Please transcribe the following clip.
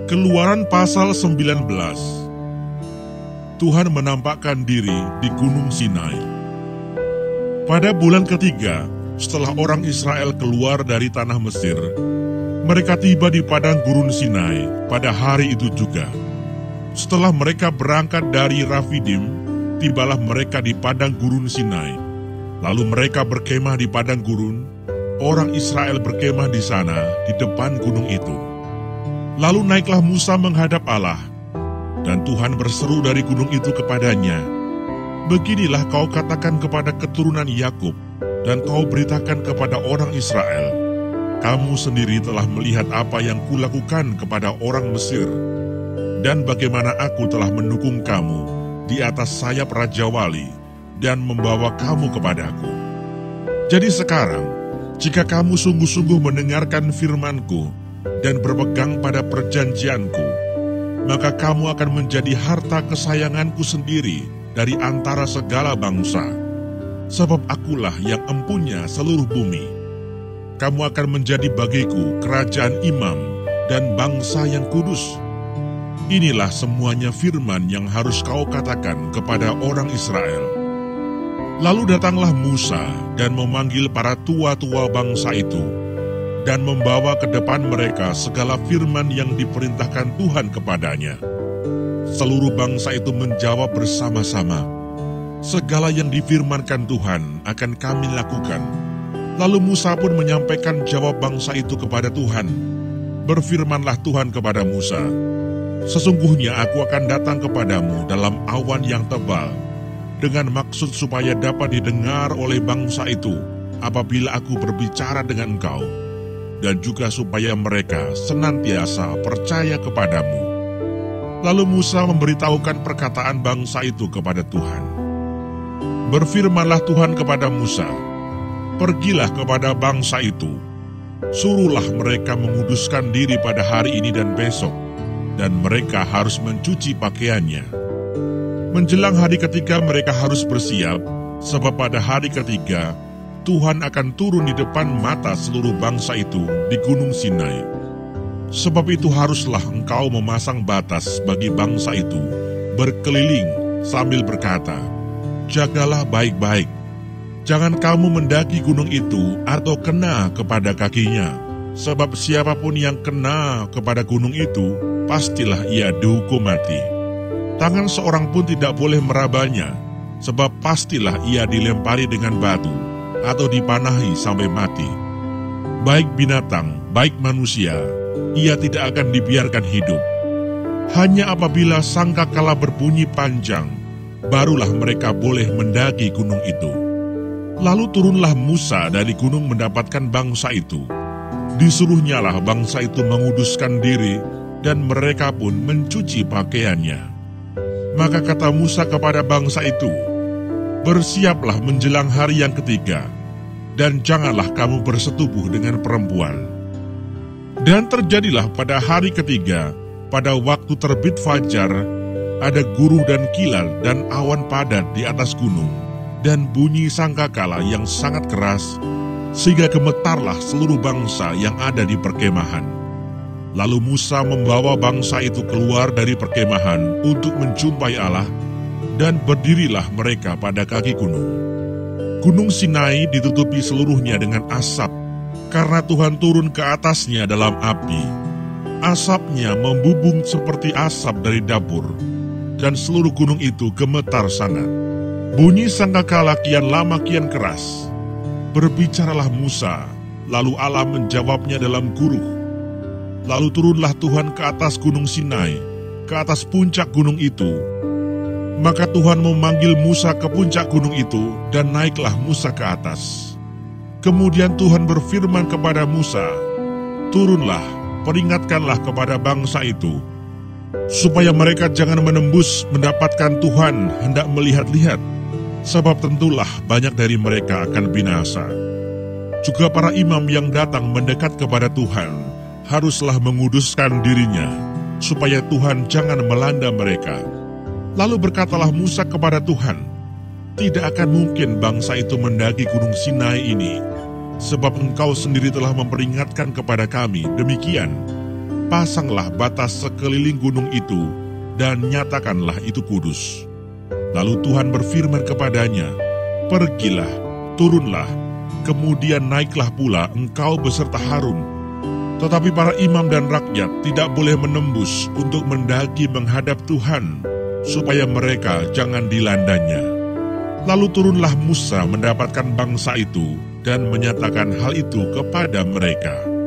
Keluaran pasal 19. Tuhan menampakkan diri di Gunung Sinai. Pada bulan ketiga, setelah orang Israel keluar dari tanah Mesir, mereka tiba di padang gurun Sinai pada hari itu juga. Setelah mereka berangkat dari Rafidim, tibalah mereka di padang gurun Sinai. Lalu mereka berkemah di padang gurun, orang Israel berkemah di sana, di depan gunung itu. Lalu naiklah Musa menghadap Allah, dan Tuhan berseru dari gunung itu kepadanya, "Beginilah kau katakan kepada keturunan Yakub, dan kau beritakan kepada orang Israel, kamu sendiri telah melihat apa yang kulakukan kepada orang Mesir, dan bagaimana aku telah mendukung kamu di atas sayap Raja Wali, dan membawa kamu kepadaku. Jadi sekarang, jika kamu sungguh-sungguh mendengarkan firman-Ku dan berpegang pada perjanjian-Ku, maka kamu akan menjadi harta kesayangan-Ku sendiri dari antara segala bangsa, sebab akulah yang empunya seluruh bumi. Kamu akan menjadi bagiku kerajaan imam dan bangsa yang kudus. Inilah semuanya firman yang harus kau katakan kepada orang Israel." Lalu datanglah Musa dan memanggil para tua-tua bangsa itu, dan membawa ke depan mereka segala firman yang diperintahkan Tuhan kepadanya. Seluruh bangsa itu menjawab bersama-sama, "Segala yang difirmankan Tuhan akan kami lakukan." Lalu Musa pun menyampaikan jawab bangsa itu kepada Tuhan. Berfirmanlah Tuhan kepada Musa, "Sesungguhnya aku akan datang kepadamu dalam awan yang tebal, dengan maksud supaya dapat didengar oleh bangsa itu apabila aku berbicara dengan engkau, dan juga supaya mereka senantiasa percaya kepadamu." Lalu Musa memberitahukan perkataan bangsa itu kepada Tuhan. Berfirmanlah Tuhan kepada Musa, "Pergilah kepada bangsa itu, suruhlah mereka menguduskan diri pada hari ini dan besok, dan mereka harus mencuci pakaiannya. Menjelang hari ketiga mereka harus bersiap, sebab pada hari ketiga Tuhan akan turun di depan mata seluruh bangsa itu di Gunung Sinai. Sebab itu haruslah engkau memasang batas bagi bangsa itu berkeliling sambil berkata, 'Jagalah baik-baik. Jangan kamu mendaki gunung itu atau kena kepada kakinya, sebab siapapun yang kena kepada gunung itu, pastilah ia dihukum mati. Tangan seorang pun tidak boleh merabanya, sebab pastilah ia dilempari dengan batu atau dipanahi sampai mati. Baik binatang, baik manusia, ia tidak akan dibiarkan hidup. Hanya apabila sangkakala berbunyi panjang, barulah mereka boleh mendaki gunung itu." Lalu turunlah Musa dari gunung mendapatkan bangsa itu. Disuruhnyalah bangsa itu menguduskan diri, dan mereka pun mencuci pakaiannya. Maka kata Musa kepada bangsa itu, "Bersiaplah menjelang hari yang ketiga, dan janganlah kamu bersetubuh dengan perempuan." Dan terjadilah pada hari ketiga, pada waktu terbit fajar, ada guruh dan kilat dan awan padat di atas gunung, dan bunyi sangkakala yang sangat keras, sehingga gemetarlah seluruh bangsa yang ada di perkemahan. Lalu Musa membawa bangsa itu keluar dari perkemahan untuk menjumpai Allah, dan berdirilah mereka pada kaki gunung. Gunung Sinai ditutupi seluruhnya dengan asap, karena Tuhan turun ke atasnya dalam api. Asapnya membubung seperti asap dari dapur, dan seluruh gunung itu gemetar sangat. Bunyi sangkakala kian lama kian keras. Berbicaralah Musa, lalu Allah menjawabnya dalam guruh. Lalu turunlah Tuhan ke atas gunung Sinai, ke atas puncak gunung itu. Maka Tuhan memanggil Musa ke puncak gunung itu, dan naiklah Musa ke atas. Kemudian Tuhan berfirman kepada Musa, "Turunlah, peringatkanlah kepada bangsa itu, supaya mereka jangan menembus mendapatkan Tuhan hendak melihat-lihat, sebab tentulah banyak dari mereka akan binasa. Juga para imam yang datang mendekat kepada Tuhan haruslah menguduskan dirinya, supaya Tuhan jangan melanda mereka." Lalu berkatalah Musa kepada Tuhan, "Tidak akan mungkin bangsa itu mendaki gunung Sinai ini, sebab engkau sendiri telah memperingatkan kepada kami demikian. pasanglah batas sekeliling gunung itu, dan nyatakanlah itu kudus. Lalu Tuhan berfirman kepadanya, pergilah, turunlah, kemudian naiklah pula engkau beserta Harun. Tetapi para imam dan rakyat tidak boleh menembus untuk mendaki menghadap Tuhan, supaya mereka jangan dilandanya. Lalu turunlah Musa mendapatkan bangsa itu, dan menyatakan hal itu kepada mereka.